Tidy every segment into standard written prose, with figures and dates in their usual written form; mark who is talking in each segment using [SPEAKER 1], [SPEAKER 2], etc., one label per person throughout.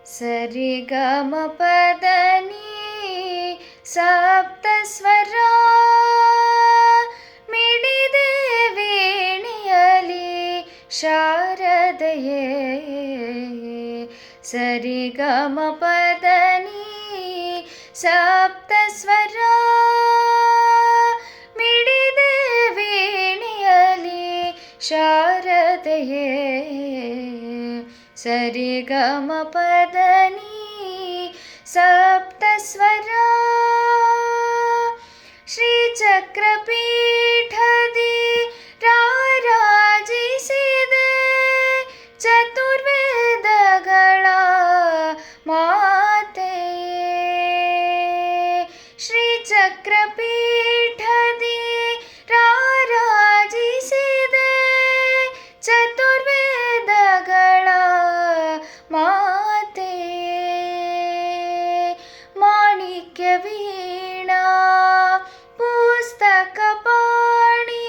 [SPEAKER 1] ಸರಿ ಗ ಮ ಪದ ನೀ ಸಪ್ತ ಸ್ವರ ಮಿಡಿದೆ ವೀಣೆಯಲಿ ಶಾರದೆಯೇ. ಸರಿ ಗ ಮ ಪದ ನೀ ಸಪ್ತ ಸ್ವರ ಮಿಡಿದೆ ವೀಣೆಯಲಿ ಶಾರದೆಯೇ. ಸರಿ ಗ ಮ ಪದ ನೀ ಸಪ್ತ ಸ್ವರ ಶ್ರೀಚಕ್ರ ಪೀಠದಿ ರಾರಾಜಿಸಿದೆ ಚತುರ್ವೇದಗಳ ಮಾತೆಯೇ. ಶ್ರೀಚಕ್ರ ಪೀಠದಿ ರಾರಾಜಿಸಿದೆ ಚತುರ್ವೇದಗಳ ಮಾತೆಯೇ. ಮಾಣಿಕ್ಯ ವೀಣಾ ಪುಸ್ತಕ ಪಾಣಿ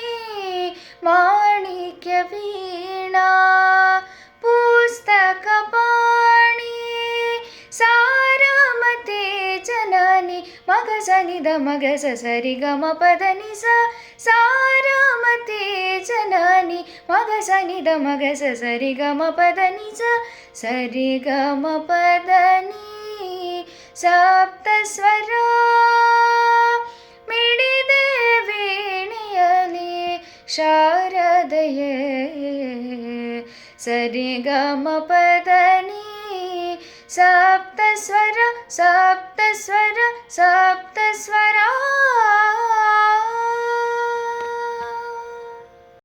[SPEAKER 1] ಮಾಣಿಕ್ಯ ವೀಣಾ ಪುಸ್ತಕ ಪಾಣಿ ಸಾರಮತಿ ಜನನಿ ಮಗ ಸನಿದ ಮಗ ಸರಿ ಗ ಮ ಪದ ನಿ ಸ ಸಾರಮತಿ ಜನನಿ ಮಗ ಸನಿದ ಮಗ ಸರಿ ಗ ಮ ಪದ ನಿ ಸ ಸರಿ ಗ ಮ ಪದ ನೀ ಸಪ್ತ ಸ್ವರ ಮಿಡಿದೆ ವೀಣೆಯಲಿ ಶಾರದೆಯೇ. ಸರಿ ಗ ಮ ಪದ ನೀ ಸಪ್ತ ಸ್ವರ ಸಪ್ತ ಸ್ವರ ಸಪ್ತ ಸ್ವರ.